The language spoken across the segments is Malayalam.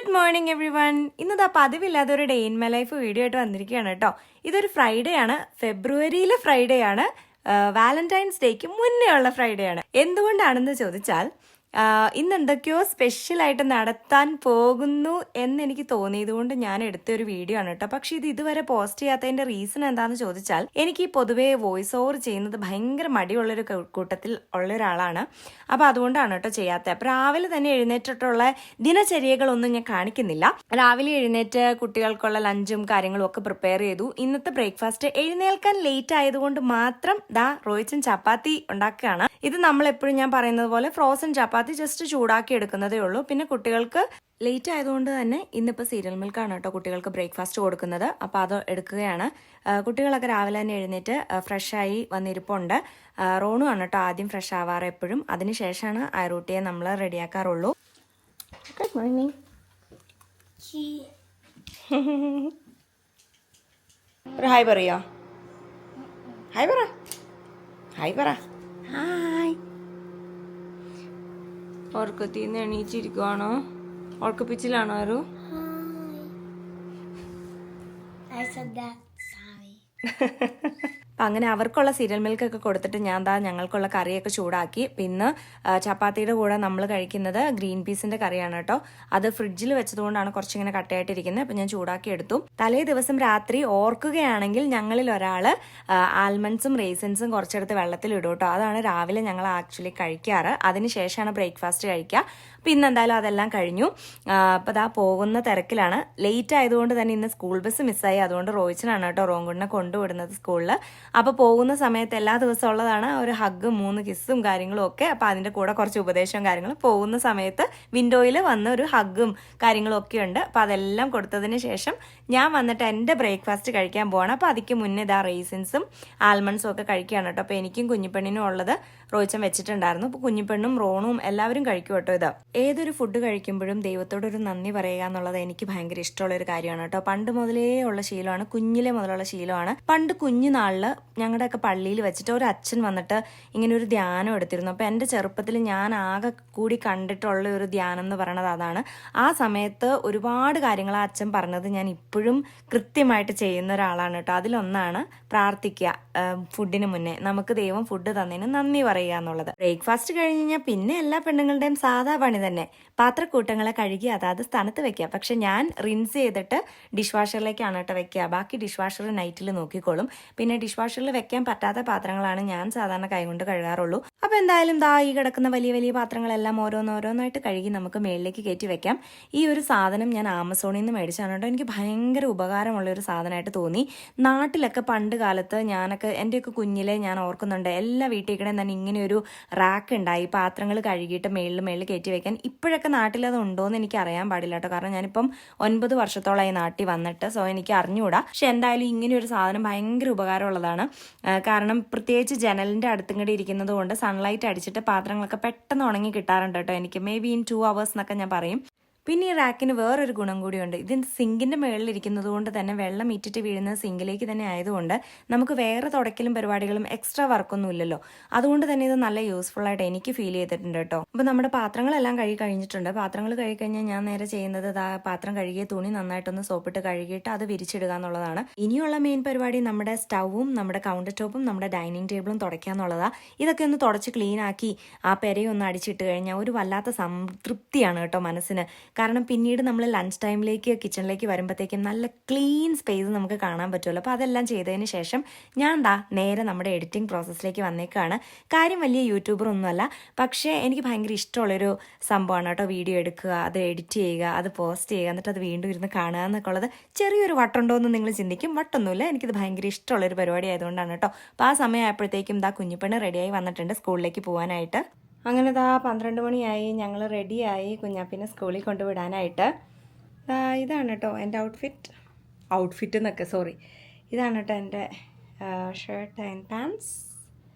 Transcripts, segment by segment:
Good morning everyone. ഇന്നതാ പതിവില്ലാതെ ഒരു day in my life video ആയിട്ട് വന്നിരിക്കുകയാണ് കേട്ടോ. ഇതൊരു ഫ്രൈഡേ ആണ്, ഫെബ്രുവരിയിലെ ഫ്രൈഡേ ആണ്, വാലന്റൈൻസ് ഡേക്ക് മുന്നേ ഉള്ള ഫ്രൈഡേ ആണ്. എന്തുകൊണ്ടാണെന്ന് ചോദിച്ചാൽ ഇന്ന് എന്തൊക്കെയോ സ്പെഷ്യലായിട്ട് നടത്താൻ പോകുന്നു എന്നെനിക്ക് തോന്നിയതുകൊണ്ട് ഞാൻ എടുത്തൊരു വീഡിയോ ആണ് കേട്ടോ. പക്ഷെ ഇത് ഇതുവരെ പോസ്റ്റ് ചെയ്യാത്തതിന്റെ റീസൺ എന്താണെന്ന് ചോദിച്ചാൽ എനിക്ക് പൊതുവേ വോയിസ് ഓവർ ചെയ്യുന്നത് ഭയങ്കര മടിയുള്ളൊരു കൂട്ടത്തിൽ ഉള്ള ഒരാളാണ്. അപ്പോൾ അതുകൊണ്ടാണ് കേട്ടോ ചെയ്യാത്തത്. അപ്പോൾ രാവിലെ തന്നെ എഴുന്നേറ്റിട്ടുള്ള ദിനചര്യകളൊന്നും ഞാൻ കാണിക്കുന്നില്ല. രാവിലെ എഴുന്നേറ്റ് കുട്ടികൾക്കുള്ള ലഞ്ചും കാര്യങ്ങളും ഒക്കെ പ്രിപ്പയർ ചെയ്തു. ഇന്നത്തെ ബ്രേക്ക്ഫാസ്റ്റ് എഴുന്നേൽക്കാൻ ലേറ്റ് ആയതുകൊണ്ട് മാത്രം റോയിച്ചൻ ചപ്പാത്തി ഉണ്ടാക്കുകയാണ്. ഇത് നമ്മളെപ്പോഴും ഞാൻ പറയുന്നത് പോലെ ഫ്രോസൺ ചപ്പാത്തി ജസ്റ്റ് ചൂടാക്കി എടുക്കുന്നതേ ഉള്ളൂ. പിന്നെ കുട്ടികൾക്ക് ലേറ്റ് ആയതുകൊണ്ട് തന്നെ ഇന്നിപ്പോൾ സീരിയൽ മിൽക്കാണ് കേട്ടോ കുട്ടികൾക്ക് ബ്രേക്ക്ഫാസ്റ്റ് കൊടുക്കുന്നത്. അപ്പോൾ അത് എടുക്കുകയാണ്. കുട്ടികളൊക്കെ രാവിലെ തന്നെ എഴുന്നേറ്റ് ഫ്രഷായി വന്നിരിപ്പുണ്ട്. റോണു ആണ് കേട്ടോ ആദ്യം ഫ്രഷ് ആവാറ് എപ്പോഴും. അതിനുശേഷമാണ് ഐറൂട്ടിയെ നമ്മൾ റെഡിയാക്കാറുള്ളൂ. Good morning. ഒരു ഹായ് പറയോ? ഹായ് പറ, ഹായ് പറ. ഹായ്. ഉറക്കത്തിന്ന് എണീച്ചിരിക്കുവാണോ? ഉറക്കപ്പിച്ചിലാണോ ആരോ? അപ്പം അങ്ങനെ അവർക്കുള്ള സീരിയൽ മിൽക്കൊക്കെ കൊടുത്തിട്ട് ഞാൻ ഞങ്ങൾക്കുള്ള കറിയൊക്കെ ചൂടാക്കി. പിന്നെ ചപ്പാത്തിയുടെ കൂടെ നമ്മൾ കഴിക്കുന്നത് ഗ്രീൻ പീസിന്റെ കറിയാണ് കേട്ടോ. അത് ഫ്രിഡ്ജിൽ വെച്ചതുകൊണ്ടാണ് കുറച്ചിങ്ങനെ കട്ടയായിട്ടിരിക്കുന്നത്. അപ്പം ഞാൻ ചൂടാക്കി എടുത്തു. തലേ ദിവസം രാത്രി ഓർക്കുകയാണെങ്കിൽ ഞങ്ങളിൽ ഒരാൾ ആൽമണ്ട്സും റേസിൻസും കുറച്ചെടുത്ത് വെള്ളത്തിൽ ഇടും കേട്ടോ. അതാണ് രാവിലെ ഞങ്ങൾ ആക്ച്വലി കഴിക്കാറ്. അതിനുശേഷമാണ് ബ്രേക്ക്ഫാസ്റ്റ് കഴിക്കുക. അപ്പം ഇന്ന് എന്തായാലും അതെല്ലാം കഴിഞ്ഞു. അപ്പോൾ പോകുന്ന തിരക്കിലാണ്. ലേറ്റ് ആയതുകൊണ്ട് തന്നെ ഇന്ന് സ്കൂൾ ബസ് മിസ്സായി. അതുകൊണ്ട് റോയിച്ചനാണ് കേട്ടോ റോങ്കുണ്ണെ കൊണ്ടുവിടുന്നത് സ്കൂളിൽ. അപ്പോൾ പോകുന്ന സമയത്ത് എല്ലാ ദിവസവും ഉള്ളതാണ് ഒരു ഹഗ്ഗും 3 കിസ്സും കാര്യങ്ങളും ഒക്കെ. അപ്പോൾ അതിൻ്റെ കൂടെ കുറച്ച് ഉപദേശവും കാര്യങ്ങളും. പോകുന്ന സമയത്ത് വിൻഡോയിൽ വന്ന് ഒരു ഹഗ്ഗും കാര്യങ്ങളും ഒക്കെ ഉണ്ട്. അപ്പോൾ അതെല്ലാം കൊടുത്തതിന് ശേഷം ഞാൻ വന്നിട്ട് എൻ്റെ ബ്രേക്ക്ഫാസ്റ്റ് കഴിക്കാൻ പോവാണ്. അപ്പോൾ അതിക്ക് മുന്നേ റേസിൻസും ആൽമണ്ട്സും ഒക്കെ കഴിക്കുകയാണ് കേട്ടോ. അപ്പോൾ എനിക്കും കുഞ്ഞിപ്പെണ്ണിനും ഉള്ളത് റോയിച്ചൻ വെച്ചിട്ടുണ്ടായിരുന്നു. അപ്പോൾ കുഞ്ഞിപ്പെണ്ണും റോണും എല്ലാവരും കഴിക്കും കേട്ടോ. ഇത് ഏതൊരു ഫുഡ് കഴിക്കുമ്പോഴും ദൈവത്തോടൊരു നന്ദി പറയുക എന്നുള്ളത് എനിക്ക് ഭയങ്കര ഇഷ്ടമുള്ളൊരു കാര്യമാണ് കേട്ടോ. പണ്ട് മുതലേ ഉള്ള ശീലമാണ്, കുഞ്ഞിലെ മുതലുള്ള ശീലമാണ്. പണ്ട് കുഞ്ഞുനാളിൽ ഞങ്ങളുടെയൊക്കെ പള്ളിയിൽ വെച്ചിട്ട് ഒരു അച്ഛൻ വന്നിട്ട് ഇങ്ങനെ ഒരു ധ്യാനം എടുത്തിരുന്നു. അപ്പോൾ എൻ്റെ ചെറുപ്പത്തിൽ ഞാൻ ആകെ കൂടി കണ്ടിട്ടുള്ള ഒരു ധ്യാനം എന്ന് പറയുന്നത് അതാണ്. ആ സമയത്ത് ഒരുപാട് കാര്യങ്ങൾ ആ അച്ഛൻ പറഞ്ഞത് ഞാൻ ഇപ്പോഴും കൃത്യമായിട്ട് ചെയ്യുന്ന ഒരാളാണ് കേട്ടോ. അതിലൊന്നാണ് പ്രാർത്ഥിക്കുക. ഫുഡിന് മുന്നേ നമുക്ക് ദൈവം ഫുഡ് തന്നതിന് നന്ദി പറയുക എന്നുള്ളത്. ബ്രേക്ക്ഫാസ്റ്റ് കഴിഞ്ഞ് കഴിഞ്ഞാൽ പിന്നെ എല്ലാ പെണ്ണുങ്ങളുടെയും സാധാ പണി തന്നെ പാത്രക്കൂട്ടങ്ങളെ കഴുകി അതാത് സ്ഥാനത്ത് വെക്കുക. പക്ഷെ ഞാൻ റിൻസ് ചെയ്തിട്ട് ഡിഷ് വാഷറിലേക്കാണ് കേട്ടോ വെക്കുക. ബാക്കി ഡിഷ് വാഷർ നൈറ്റിൽ നോക്കിക്കോളും. പിന്നെ ഡിഷ് വാഷറിൽ വെക്കാൻ പറ്റാത്ത പാത്രങ്ങളാണ് ഞാൻ സാധാരണ കൈകൊണ്ട് കഴുകാറുള്ളൂ. അപ്പോൾ എന്തായാലും ഈ കിടക്കുന്ന വലിയ വലിയ പാത്രങ്ങളെല്ലാം ഓരോന്നോരോന്നായിട്ട് കഴുകി നമുക്ക് മേളിലേക്ക് കയറ്റി വെക്കാം. ഈ ഒരു സാധനം ഞാൻ ആമസോണിൽ നിന്ന് മേടിച്ചാണ് കേട്ടോ. എനിക്ക് ഭയങ്കര ഉപകാരമുള്ള ഒരു സാധനമായിട്ട് തോന്നി. നാട്ടിലൊക്കെ പണ്ട് കാലത്ത് എൻ്റെയൊക്കെ കുഞ്ഞിലെ ഞാൻ ഓർക്കുന്നുണ്ട്, എല്ലാ വീട്ടിൽ കൂടെ തന്നെ ഇങ്ങനെ ഒരു റാക്ക് ഉണ്ടായി പാത്രങ്ങൾ കഴുകിയിട്ട് മേളിൽ കയറ്റി വെക്കാൻ. ഇപ്പോഴൊക്കെ നാട്ടിൽ അത് ഉണ്ടോയെന്ന് എനിക്ക് അറിയാൻ പാടില്ല കേട്ടോ. കാരണം ഞാനിപ്പം 9 വർഷത്തോളമായി നാട്ടിൽ വന്നിട്ട്. സോ എനിക്ക് അറിഞ്ഞുകൂടാ. പക്ഷെ എന്തായാലും ഇങ്ങനെ ഒരു സാധനം ഭയങ്കര ഉപകാരമുള്ളതാണ്. കാരണം പ്രത്യേകിച്ച് ജനലിൻ്റെ അടുത്തും കൂടി ഇരിക്കുന്നത് കൊണ്ട് സൺലൈറ്റ് അടിച്ചിട്ട് പാത്രങ്ങളൊക്കെ പെട്ടെന്ന് ഉണങ്ങി കിട്ടാറുണ്ട് കേട്ടോ. എനിക്ക് മേ ബി ഇൻ 2 hours എന്നൊക്കെ ഞാൻ പറയും. പിന്നെ ഈ റാക്കിന് വേറൊരു ഗുണം കൂടിയുണ്ട്. ഇതിന് സിങ്കിൻ്റെ മുകളിലിരിക്കുന്നത് കൊണ്ട് തന്നെ വെള്ളം ഇറ്റിട്ട് വീഴുന്നത് സിങ്കിലേക്ക് തന്നെ ആയതുകൊണ്ട് നമുക്ക് വേറെ തുടക്കലും പരിപാടികളും എക്സ്ട്രാ വർക്കൊന്നും ഇല്ലല്ലോ. അതുകൊണ്ട് തന്നെ ഇത് നല്ല യൂസ്ഫുൾ ആയിട്ട് എനിക്ക് ഫീൽ ചെയ്തിട്ടുണ്ട് കേട്ടോ. അപ്പോൾ നമ്മുടെ പാത്രങ്ങളെല്ലാം കഴുകി കഴിഞ്ഞിട്ടുണ്ട്. പാത്രങ്ങൾ കഴുകി കഴിഞ്ഞാൽ ഞാൻ നേരെ ചെയ്യുന്നത് പാത്രം കഴുകിയ തുണി നന്നായിട്ടൊന്ന് സോപ്പിട്ട് കഴുകിയിട്ട് അത് വിരിച്ചിടുക എന്നുള്ളതാണ്. ഇനിയുള്ള മെയിൻ പരിപാടി നമ്മുടെ സ്റ്റൗവും നമ്മുടെ കൗണ്ടർ ടോപ്പും നമ്മുടെ ഡൈനിങ് ടേബിളും തുടയ്ക്കുക എന്നുള്ളതാണ്. ഇതൊക്കെ ഒന്ന് തുടച്ച് ക്ലീൻ ആക്കി ആ പെരയൊന്ന് അടിച്ചിട്ട് കഴിഞ്ഞാൽ ഒരു വല്ലാത്ത സംതൃപ്തിയാണ് കേട്ടോ മനസ്സിന്. കാരണം പിന്നീട് നമ്മൾ ലഞ്ച് ടൈമിലേക്ക് കിച്ചണിലേക്ക് വരുമ്പോഴത്തേക്കും നല്ല ക്ലീൻ സ്പേസ് നമുക്ക് കാണാൻ പറ്റുമല്ലോ. അപ്പോൾ അതെല്ലാം ചെയ്തതിന് ശേഷം ഞാൻ നേരെ നമ്മുടെ എഡിറ്റിംഗ് പ്രോസസ്സിലേക്ക് വന്നേക്കാണ്. കാര്യം വലിയ യൂട്യൂബറൊന്നുമല്ല, പക്ഷേ എനിക്ക് ഭയങ്കര ഇഷ്ടമുള്ളൊരു സംഭവമാണ് കേട്ടോ. വീഡിയോ എടുക്കുക, അത് എഡിറ്റ് ചെയ്യുക, അത് പോസ്റ്റ് ചെയ്യുക, എന്നിട്ട് അത് വീണ്ടും ഇരുന്ന് കാണുക എന്നൊക്കെ ഉള്ളത്. ചെറിയൊരു വട്ടുണ്ടോ എന്ന് നിങ്ങൾ ചിന്തിക്കും. വട്ടൊന്നുമില്ല, എനിക്കിത് ഭയങ്കര ഇഷ്ടമുള്ളൊരു പരിപാടി ആയതുകൊണ്ടാണ് കേട്ടോ. അപ്പോൾ ആ സമയമായപ്പോഴത്തേക്കും കുഞ്ഞിപ്പെണ്ണ് റെഡിയായി വന്നിട്ടുണ്ട് സ്കൂളിലേക്ക് പോകാനായിട്ട്. അങ്ങനെ 12 മണിയായി. ഞങ്ങൾ റെഡിയായി കുഞ്ഞാപ്പിനെ സ്കൂളിൽ കൊണ്ടുവിടാനായിട്ട്. ഇതാണ് കേട്ടോ എൻ്റെ ഔട്ട്ഫിറ്റ് എന്നൊക്കെ ഇതാണ് കേട്ടോ എൻ്റെ ഷർട്ട് ആൻഡ് പാൻസ്.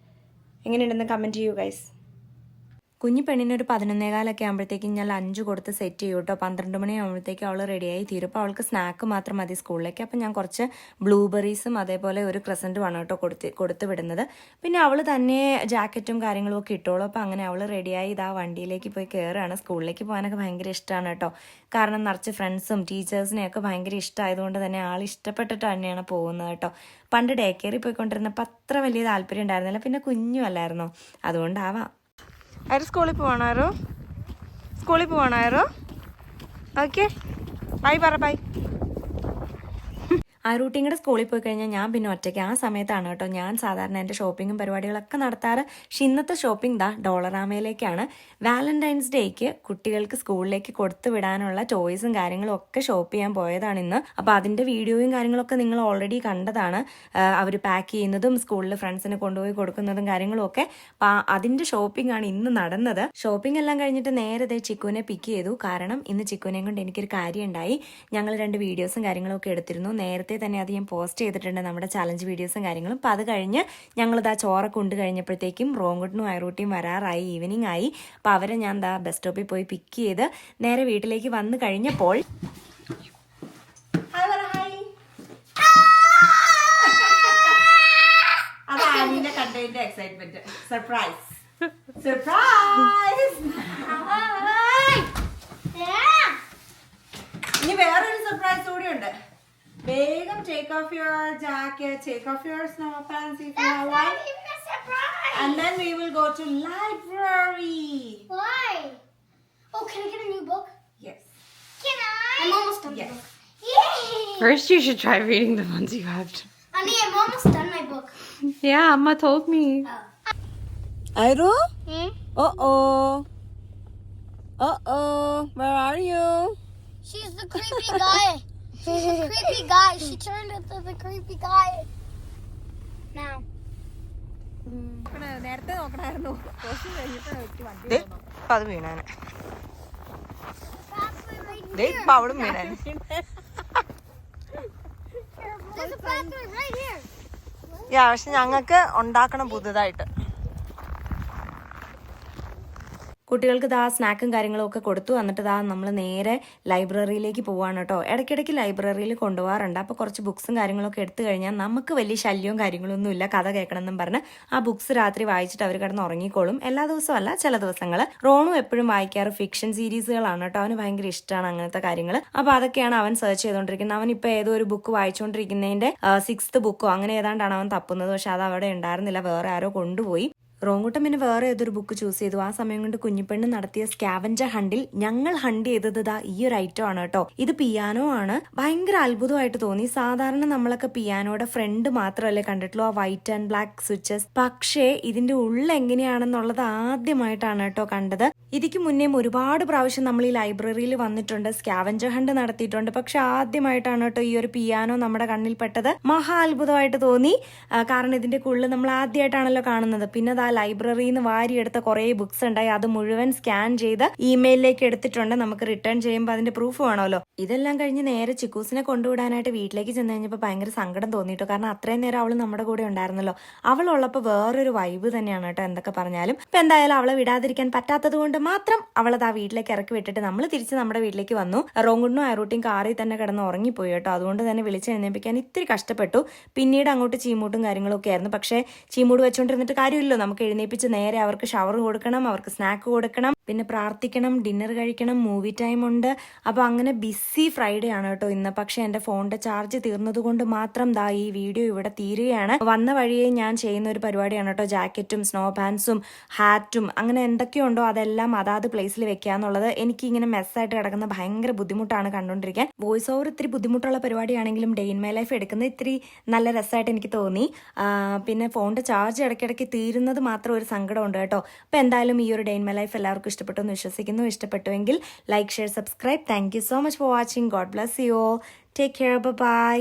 എങ്ങനെയുണ്ടെന്ന് കമൻറ്റ് ചെയ്യൂ ഗൈസ്. കുഞ്ഞു പെണ്ണിന് ഒരു 11:15 ആകുമ്പോഴത്തേക്കും ഞാൻ ലഞ്ച് കൊടുത്ത് സെറ്റ് ചെയ്യും കേട്ടോ. 12 മണിയാകുമ്പോഴത്തേക്കും അവൾ റെഡിയായി തീരും. അപ്പോൾ അവൾക്ക് സ്നാക്ക് മാത്രം മതി സ്കൂളിലേക്ക്. അപ്പം ഞാൻ കുറച്ച് ബ്ലൂബെറീസും അതേപോലെ ഒരു ക്രസൻറ്റുമാണ് കേട്ടോ കൊടുത്ത് വിടുന്നത്. പിന്നെ അവൾ തന്നെ ജാക്കറ്റും കാര്യങ്ങളും ഒക്കെ ഇട്ടോളൂ. അപ്പോൾ അങ്ങനെ അവൾ റെഡിയായി ഇതാ വണ്ടിയിലേക്ക് പോയി കയറുകയാണ്. സ്കൂളിലേക്ക് പോകാനൊക്കെ ഭയങ്കര ഇഷ്ടമാണ് കേട്ടോ. കാരണം നിറച്ച് ഫ്രണ്ട്സും ടീച്ചേഴ്സിനെയൊക്കെ ഭയങ്കര ഇഷ്ടമായതുകൊണ്ട് തന്നെ ആൾ ഇഷ്ടപ്പെട്ടിട്ട് തന്നെയാണ് പോകുന്നത് കേട്ടോ. പണ്ട് ഡേ കെയറിൽ പോയിക്കൊണ്ടിരുന്നപ്പോൾ അത്ര വലിയ താല്പര്യം ഉണ്ടായിരുന്നില്ല. പിന്നെ കുഞ്ഞുമല്ലായിരുന്നോ, അതുകൊണ്ടാവാം. ആര് സ്കൂളിൽ പോകണാരോ? സ്കൂളിൽ പോകണാരോ? ഓക്കെ, ബൈ പറ, ബൈ. ആ റൂട്ടിങ്ങടെ സ്കൂളിൽ പോയി കഴിഞ്ഞാൽ ഞാൻ പിന്നെ ഒറ്റയ്ക്ക്. ആ സമയത്താണ് കേട്ടോ ഞാൻ സാധാരണ എൻ്റെ ഷോപ്പിങ്ങും പരിപാടികളൊക്കെ നടത്താറ്. പക്ഷെ ഇന്നത്തെ ഷോപ്പിംഗ് ഡോളറാമയിലേക്കാണ്. വാലന്റൈൻസ് ഡേക്ക് കുട്ടികൾക്ക് സ്കൂളിലേക്ക് കൊടുത്തു വിടാനുള്ള ടോയ്സും കാര്യങ്ങളും ഒക്കെ ഷോപ്പ് ചെയ്യാൻ പോയതാണ് ഇന്ന്. അപ്പോൾ അതിൻ്റെ വീഡിയോയും കാര്യങ്ങളൊക്കെ നിങ്ങൾ ഓൾറെഡി കണ്ടതാണ്. അവർ പാക്ക് ചെയ്യുന്നതും സ്കൂളിൽ ഫ്രണ്ട്സിന് കൊണ്ടുപോയി കൊടുക്കുന്നതും കാര്യങ്ങളും ഒക്കെ. അപ്പോൾ അതിൻ്റെ ഷോപ്പിംഗ് ആണ് ഇന്ന് നടന്നത്. ഷോപ്പിംഗ് എല്ലാം കഴിഞ്ഞിട്ട് നേരെ ചിക്കുവിനെ പിക്ക് ചെയ്തു. കാരണം ഇന്ന് ചിക്കുവിനെയും കൊണ്ട് എനിക്കൊരു കാര്യം ഉണ്ടായി. ഞങ്ങൾ 2 വീഡിയോസും കാര്യങ്ങളും ഒക്കെ എടുത്തിരുന്നു. നേരത്തെ തന്നെ അത് ഞാൻ പോസ്റ്റ് ചെയ്തിട്ടുണ്ട്, നമ്മുടെ ചലഞ്ച് വീഡിയോസും കാര്യങ്ങളും. അപ്പോൾ അത് കഴിഞ്ഞ് ഞങ്ങളിതാ ചോറൊക്കെ ഉണ്ട് കഴിഞ്ഞപ്പോഴത്തേക്കും റോങ്കുട്ടനും ഐറൂട്ടിയും വരാറായി, ഈവനിങ് ആയി. അപ്പോൾ അവരെ ഞാൻ ബസ് സ്റ്റോപ്പിൽ പോയി പിക്ക് ചെയ്ത് നേരെ വീട്ടിലേക്ക് വന്നു കഴിഞ്ഞപ്പോൾ അതാണ് കണ്ടതിന്റെ എക്സൈറ്റ്മെന്റ്. Surprise surprise. ഇനി വേറൊരു സർപ്രൈസ് കൂടി ഉണ്ട്. Begum, take off your jacket, take off your snow pants if you have one. Even a surprise. And then we will go to library. Why? Oh, can I get a new book? Yes. Can I? I'm almost done. Yes. The book. Yay! First, you should try reading the ones you have. Honey, I'm almost done my book. Yeah, Amma told me. Iru? Hmm? Uh-oh. Uh-oh. Where are you? She's the creepy guy. She's a creepy guy. She turned into the creepy guy. Now. നേരത്തെ നോക്കണായിരുന്നു. അത് വീണാന്. Bathroom right here. അവളും വീണാന്. There's a bathroom right here. പക്ഷെ ഞങ്ങൾക്ക് ഉണ്ടാക്കണം പുതുതായിട്ട്. കുട്ടികൾക്ക് സ്നാക്കും കാര്യങ്ങളും ഒക്കെ കൊടുത്തു. എന്നിട്ട് നമ്മൾ നേരെ ലൈബ്രറിയിലേക്ക് പോവാണ് കേട്ടോ. ഇടയ്ക്കിടയ്ക്ക് ലൈബ്രറിയിൽ കൊണ്ടുപോകാറുണ്ട്. അപ്പോൾ കുറച്ച് ബുക്സും കാര്യങ്ങളൊക്കെ എടുത്തു കഴിഞ്ഞാൽ നമുക്ക് വലിയ ശല്യവും കാര്യങ്ങളൊന്നും ഇല്ല. കഥ കേൾക്കണമെന്നും പറഞ്ഞ് ആ ബുക്സ് രാത്രി വായിച്ചിട്ട് അവർ കിടന്ന് ഉറങ്ങിക്കോളും. എല്ലാ ദിവസവും അല്ല, ചില ദിവസങ്ങൾ. റോണും എപ്പോഴും വായിക്കാറ് ഫിക്ഷൻ സീരീസുകളാണ് കേട്ടോ. അവന് ഭയങ്കര ഇഷ്ടമാണ് അങ്ങനത്തെ കാര്യങ്ങൾ. അപ്പോൾ അതൊക്കെയാണ് അവൻ സെർച്ച് ചെയ്തുകൊണ്ടിരിക്കുന്നത്. അവൻ ഇപ്പോൾ ഏതോ ഒരു ബുക്ക് വായിച്ചുകൊണ്ടിരിക്കുന്നതിൻ്റെ 6th ബുക്കോ അങ്ങനെ ഏതാണ്ടാണ് അവൻ തപ്പുന്നത്. പക്ഷെ അത് അവിടെ ഉണ്ടായിരുന്നില്ല, വേറെ ആരോ കൊണ്ടുപോയി. റോങ്കുട്ടൻ പിന്നെ വേറെ ഏതൊരു ബുക്ക് ചൂസ് ചെയ്തു. ആ സമയം കൊണ്ട് കുഞ്ഞിപ്പെണ്ണ് നടത്തിയ സ്കാവഞ്ചർ ഹണ്ടിൽ ഞങ്ങൾ ഹണ്ട് ചെയ്തത് ഈ ഒരു ഐറ്റം ആണ് കേട്ടോ. ഇത് പിയാനോ ആണ്. ഭയങ്കര അത്ഭുതമായിട്ട് തോന്നി. സാധാരണ നമ്മളൊക്കെ പിയാനോയുടെ ഫ്രണ്ട് മാത്രമല്ലേ കണ്ടിട്ടുള്ളൂ, ആ വൈറ്റ് ആൻഡ് ബ്ലാക്ക് സ്വിച്ചസ്. പക്ഷേ ഇതിന്റെ ഉള്ളിൽ എങ്ങനെയാണെന്നുള്ളത് ആദ്യമായിട്ടാണ് കേട്ടോ കണ്ടത്. ഇതിക്ക് മുന്നേ ഒരുപാട് പ്രാവശ്യം നമ്മൾ ഈ ലൈബ്രറിയിൽ വന്നിട്ടുണ്ട്, സ്കാവഞ്ചർ ഹണ്ട് നടത്തിയിട്ടുണ്ട്. പക്ഷെ ആദ്യമായിട്ടാണ് കേട്ടോ ഈ ഒരു പിയാനോ നമ്മുടെ കണ്ണിൽ പെട്ടത്. മഹാ അത്ഭുതമായിട്ട് തോന്നി. കാരണം ഇതിന്റെ ഉള്ളിൽ നമ്മൾ ആദ്യമായിട്ടാണല്ലോ കാണുന്നത്. പിന്നെ ലൈബ്രറിയിൽ നിന്ന് വാരിയെടുത്ത കുറേ ബുക്സ് ഉണ്ടായി. അത് മുഴുവൻ സ്കാൻ ചെയ്ത് ഇമെയിലിലേക്ക് എടുത്തിട്ടുണ്ട്. നമുക്ക് റിട്ടേൺ ചെയ്യുമ്പോൾ അതിന്റെ പ്രൂഫ് വേണമല്ലോ. ഇതെല്ലാം കഴിഞ്ഞ് നേരെ ചിക്കൂസിനെ കൊണ്ടുവിടാനായിട്ട് വീട്ടിലേക്ക് ചെന്ന് കഴിഞ്ഞപ്പോൾ ഭയങ്കര സങ്കടം തോന്നിയിട്ടോ. കാരണം അത്രയും നേരം അവൾ നമ്മുടെ കൂടെ ഉണ്ടായിരുന്നല്ലോ. അവളുള്ളപ്പോൾ വേറൊരു വൈബ് തന്നെയാണ് കേട്ടോ എന്തൊക്കെ പറഞ്ഞാലും. ഇപ്പൊ എന്തായാലും അവളെ വിടാതിരിക്കാൻ പറ്റാത്തത് കൊണ്ട് മാത്രം അവളത് ആ വീട്ടിലേക്ക് ഇറക്കി വിട്ടിട്ട് നമ്മൾ തിരിച്ച് നമ്മുടെ വീട്ടിലേക്ക് വന്നു. റോങ്കുണ്ണും ഐറൂട്ടിയും കാറിൽ തന്നെ കിടന്ന് ഉറങ്ങിപ്പോയി കേട്ടോ. അതുകൊണ്ട് തന്നെ വിളിച്ചെഴുന്നേൽപ്പിക്കാൻ ഇത്തിരി കഷ്ടപ്പെട്ടു. പിന്നീട് അങ്ങോട്ട് ചീമൂട്ടും കാര്യങ്ങളും ഒക്കെ ആയിരുന്നു. പക്ഷേ ചീമൂട് വെച്ചോണ്ടിരുന്നിട്ട് കാര്യമില്ലല്ലോ. നമുക്ക് എഴുന്നേപ്പിച്ച് നേരെ അവർക്ക് ഷവർ കൊടുക്കണം, അവർക്ക് സ്നാക്ക് കൊടുക്കണം, പിന്നെ പ്രാർത്ഥിക്കണം, ഡിന്നർ കഴിക്കണം, മൂവി ടൈം ഉണ്ട്. അപ്പോൾ അങ്ങനെ ബിസി ഫ്രൈഡേ ആണ് കേട്ടോ ഇന്ന്. പക്ഷെ എൻ്റെ ഫോണിന്റെ ചാർജ് തീർന്നത് കൊണ്ട് മാത്രം ഈ വീഡിയോ ഇവിടെ തീരുകയാണ്. വന്ന വഴിയെ ഞാൻ ചെയ്യുന്ന ഒരു പരിപാടിയാണ് കേട്ടോ. ജാക്കറ്റും സ്നോ പാൻസും ഹാറ്റും അങ്ങനെ എന്തൊക്കെയുണ്ടോ അതെല്ലാം അതാത് പ്ലേസിൽ വെക്കാന്നുള്ളത്. എനിക്ക് ഇങ്ങനെ മെസ്സായിട്ട് കിടക്കുന്ന ഭയങ്കര ബുദ്ധിമുട്ടാണ് കണ്ടുകൊണ്ടിരിക്കാൻ. വോയിസ് ഓവർ ഇത്തിരി ബുദ്ധിമുട്ടുള്ള പരിപാടിയാണെങ്കിലും ഡേ ഇൻ മൈ ലൈഫ് എടുക്കുന്നത് ഇത്തിരി നല്ല രസമായിട്ട് എനിക്ക് തോന്നി. പിന്നെ ഫോണിന്റെ ചാർജ് ഇടയ്ക്കിടയ്ക്ക് തീരുന്നത് മാത്രം ഒരു സങ്കടമുണ്ട് കേട്ടോ. അപ്പോൾ എന്തായാലും ഈ ഒരു ഡേ ഇൻ മൈ ലൈഫ് എല്ലാവർക്കും ഇഷ്ടപ്പെട്ടു എന്ന് വിശ്വസിക്കുന്നു. ഇഷ്ടപ്പെട്ടുവെങ്കിൽ like, share, subscribe. Thank you so much for watching. God bless you all. Take care. By.